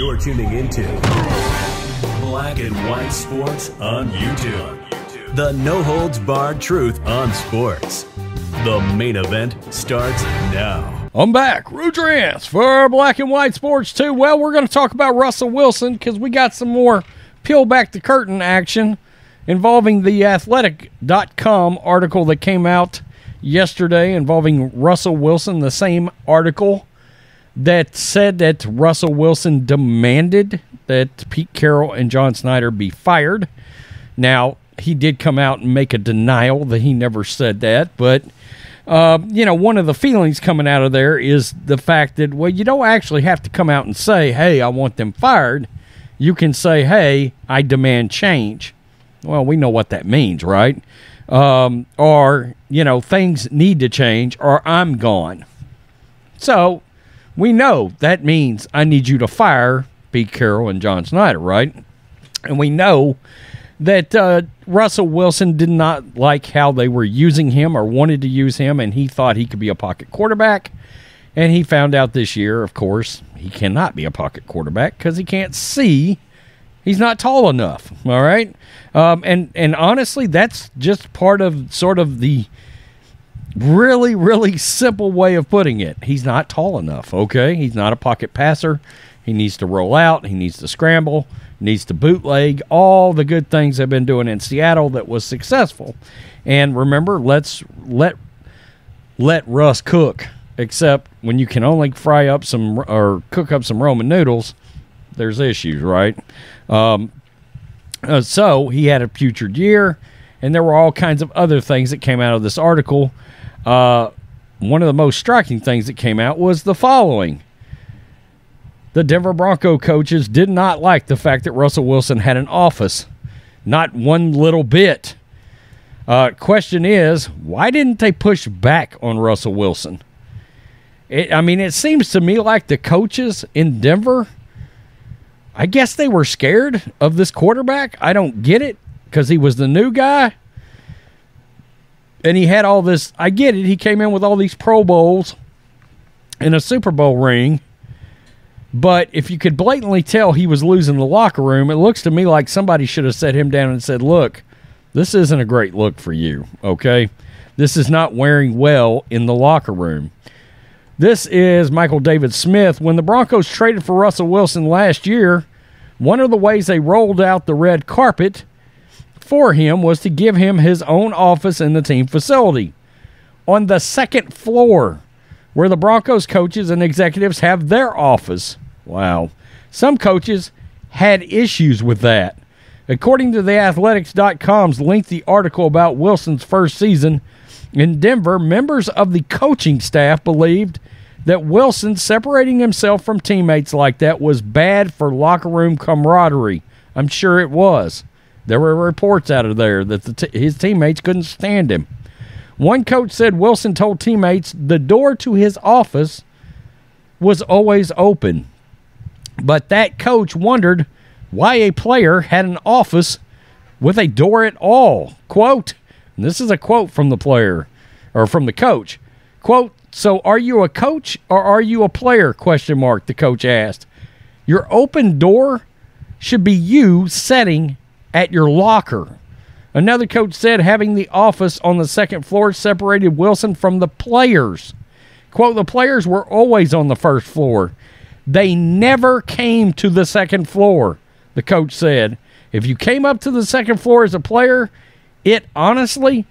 You're tuning into Black and White Sports on YouTube. The no-holds-barred truth on sports. The main event starts now. I'm back. Rudrance for Black and White Sports 2. Well, we're going to talk about Russell Wilson because we got some more peel back the curtain action involving the athletic.com article that came out yesterday involving Russell Wilson, the same article that said that Russell Wilson demanded that Pete Carroll and John Snyder be fired. Now, he did come out and make a denial that he never said that, but one of the feelings coming out of there is the fact that, well, you don't actually have to come out and say, hey, I want them fired. You can say, hey, I demand change. Well, we know what that means, right? Or, things need to change or I'm gone. So we know that means I need you to fire Pete Carroll and John Snyder, right? And we know that Russell Wilson did not like how they were using him or wanted to use him, and he thought he could be a pocket quarterback. And he found out this year, of course, he cannot be a pocket quarterback because he can't see. He's not tall enough, all right? And honestly, that's just part of sort of the really, really simple way of putting it. He's not tall enough, okay? He's not a pocket passer. He needs to roll out. He needs to scramble. Needs to bootleg. All the good things they've been doing in Seattle that was successful. And remember, let's let Russ cook, except when you can only fry up some or cook up some Roman noodles, there's issues, right? So he had a putrid year, and there were all kinds of other things that came out of this article. One of the most striking things that came out was the following. The Denver Bronco coaches did not like the fact that Russell Wilson had an office. Not one little bit. Question is, why didn't they push back on Russell Wilson? It seems to me like the coaches in Denver, I guess they were scared of this quarterback. I don't get it because he was the new guy. And he had all this. I get it. He came in with all these Pro Bowls and a Super Bowl ring. But if you could blatantly tell he was losing the locker room, it looks to me like somebody should have sat him down and said, look, this isn't a great look for you, okay? This is not wearing well in the locker room. This is Michael David Smith. When the Broncos traded for Russell Wilson last year, one of the ways they rolled out the red carpet for him was to give him his own office in the team facility on the second floor, where the Broncos coaches and executives have their office. Wow. Some coaches had issues with that. According to the Athletics.com's lengthy article about Wilson's first season in Denver, members of the coaching staff believed that Wilson separating himself from teammates like that was bad for locker room camaraderie. I'm sure it was. There were reports out of there that his teammates couldn't stand him. One coach said Wilson told teammates the door to his office was always open. But that coach wondered why a player had an office with a door at all. Quote, and this is a quote from the player, or from the coach. Quote, so are you a coach or are you a player? Question mark, the coach asked. Your open door should be you sitting at your locker. Another coach said having the office on the second floor separated Wilson from the players. Quote, the players were always on the first floor. They never came to the second floor, the coach said. If you came up to the second floor as a player, it honestly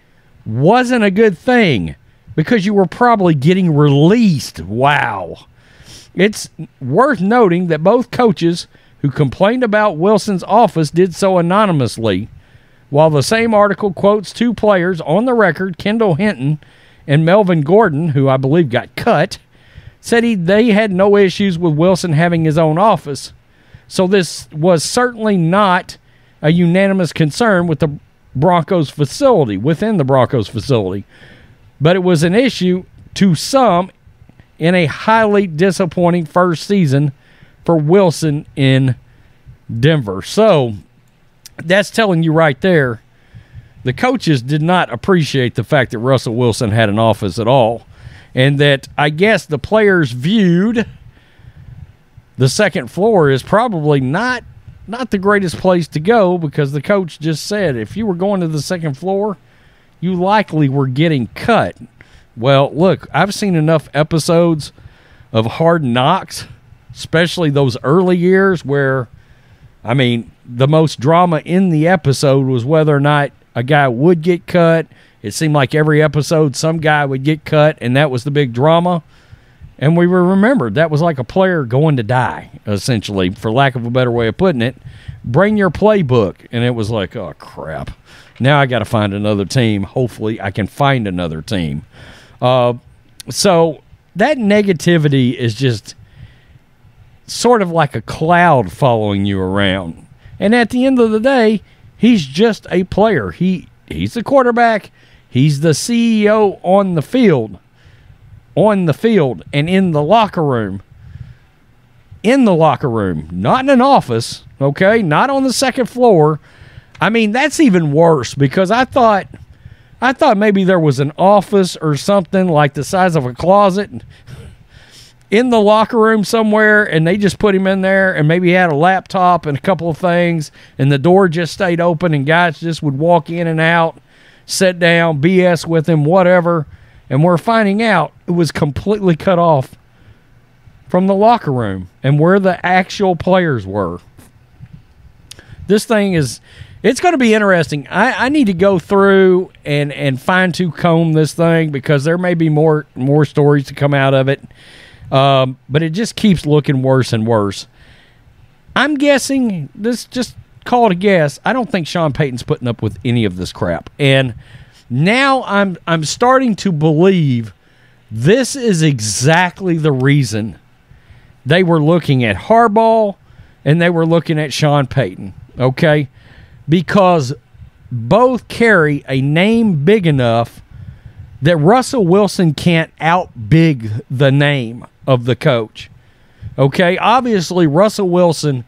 wasn't a good thing because you were probably getting released. Wow. It's worth noting that both coaches who complained about Wilson's office did so anonymously. While the same article quotes two players on the record, Kendall Hinton and Melvin Gordon, who I believe got cut, said they had no issues with Wilson having his own office. So this was certainly not a unanimous concern with the Broncos facility, within the Broncos facility. But it was an issue to some in a highly disappointing first season for Wilson in Denver. So that's telling you right there, the coaches did not appreciate the fact that Russell Wilson had an office at all. And that I guess the players viewed the second floor is probably not the greatest place to go, because the coach just said if you were going to the second floor, you likely were getting cut. Well, look, I've seen enough episodes of Hard Knocks, especially those early years where, I mean, the most drama in the episode was whether or not a guy would get cut. It seemed like every episode some guy would get cut, and that was the big drama. And we were remembered. That was like a player going to die, essentially, for lack of a better way of putting it. Bring your playbook. And it was like, oh, crap. Now I got to find another team. Hopefully I can find another team. So that negativity is just sort of like a cloud following you around. And at the end of the day, he's just a player. He's the quarterback. He's the CEO on the field. And in the locker room. Not in an office, okay? Not on the second floor. I mean, that's even worse, because I thought maybe there was an office or something like the size of a closet in the locker room somewhere, and they just put him in there, and maybe he had a laptop and a couple of things, and the door just stayed open, and guys just would walk in and out, sit down, BS with him, whatever. And we're finding out it was completely cut off from the locker room and where the actual players were. This thing is, it's going to be interesting. I need to go through and fine-tooth comb this thing, because there may be more stories to come out of it. But it just keeps looking worse and worse. I'm guessing, this, just call it a guess, I don't think Sean Payton's putting up with any of this crap. And now I'm starting to believe this is exactly the reason they were looking at Harbaugh and they were looking at Sean Payton, okay? Because both carry a name big enough that Russell Wilson can't outbig the name of the coach, okay? Obviously, Russell Wilson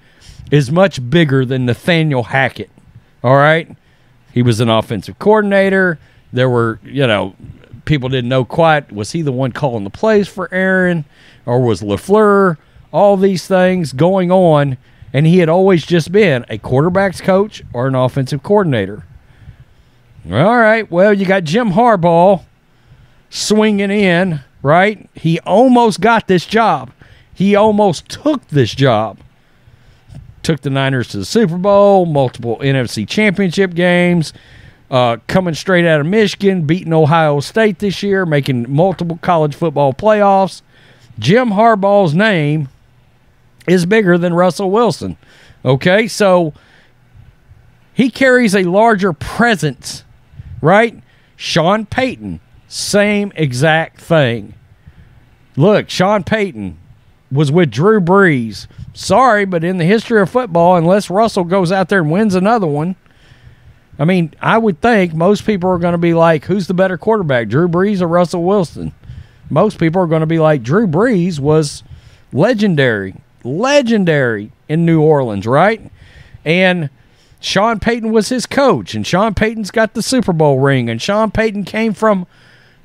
is much bigger than Nathaniel Hackett, all right? He was an offensive coordinator. There were, people didn't know quite, was he the one calling the plays for Aaron, or was LaFleur? All these things going on, and he had always just been a quarterback's coach or an offensive coordinator. All right, well, you got Jim Harbaugh swinging in, right? He almost got this job. He almost took this job. Took the Niners to the Super Bowl, multiple NFC championship games, coming straight out of Michigan, beating Ohio State this year, making multiple college football playoffs. Jim Harbaugh's name is bigger than Russell Wilson. Okay, so he carries a larger presence, right? Sean Payton, same exact thing. Look, Sean Payton was with Drew Brees. Sorry, but in the history of football, unless Russell goes out there and wins another one, I mean, I would think most people are going to be like, who's the better quarterback, Drew Brees or Russell Wilson? Most people are going to be like, Drew Brees was legendary in New Orleans, right? And Sean Payton was his coach, and Sean Payton's got the Super Bowl ring, and Sean Payton came from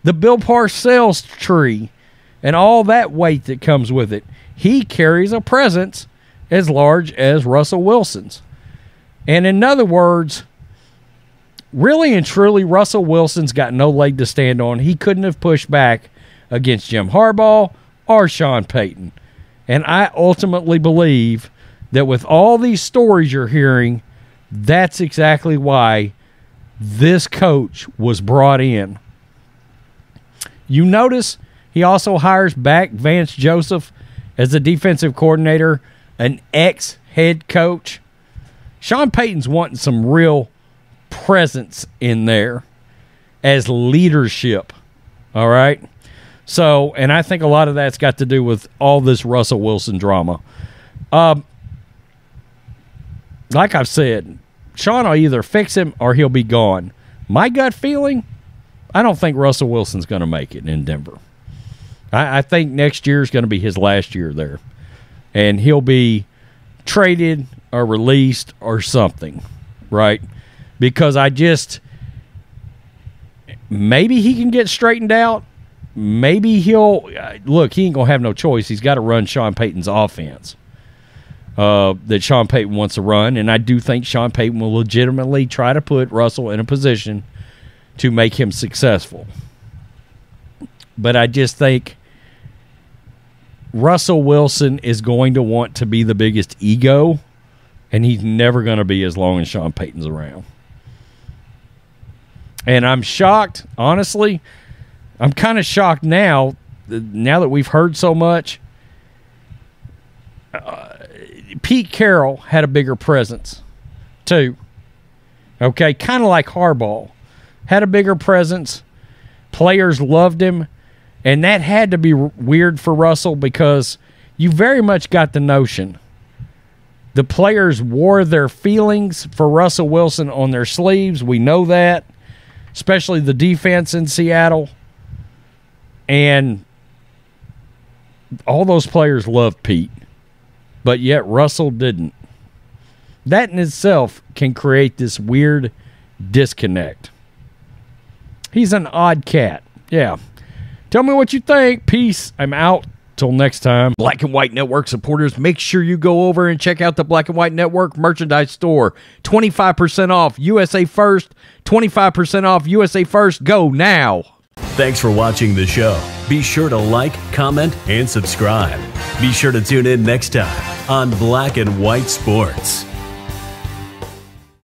the Bill Parcells tree and all that weight that comes with it. He carries a presence as large as Russell Wilson's. And in other words, really and truly, Russell Wilson's got no leg to stand on. He couldn't have pushed back against Jim Harbaugh or Sean Payton. And I ultimately believe that with all these stories you're hearing, that's exactly why this coach was brought in. You notice he also hires back Vance Joseph as a defensive coordinator, an ex-head coach. Sean Payton's wanting some real presence in there as leadership, all right? So, and I think a lot of that's got to do with all this Russell Wilson drama. Like I've said, Sean will either fix him or he'll be gone. My gut feeling, I don't think Russell Wilson's going to make it in Denver. I think next year is going to be his last year there. And he'll be traded or released or something, right? Because maybe he can get straightened out. Maybe he'll, look, he ain't going to have no choice. He's got to run Sean Payton's offense. that Sean Payton wants to run, and I do think Sean Payton will legitimately try to put Russell in a position to make him successful. But I just think Russell Wilson is going to want to be the biggest ego, and he's never going to be as long as Sean Payton's around. And I'm shocked, honestly. I'm kind of shocked now that we've heard so much. Pete Carroll had a bigger presence, too. Okay, kind of like Harbaugh. Had a bigger presence. Players loved him. And that had to be weird for Russell because you very much got the notion the players wore their feelings for Russell Wilson on their sleeves. We know that, especially the defense in Seattle. And all those players loved Pete, but yet Russell didn't. That in itself can create this weird disconnect. He's an odd cat. Yeah. Tell me what you think. Peace. I'm out. Till next time. Black and White Network supporters, make sure you go over and check out the Black and White Network merchandise store. 25% off USA First. 25% off USA First. Go now. Thanks for watching the show. Be sure to like, comment, and subscribe. Be sure to tune in next time on Black and White Sports.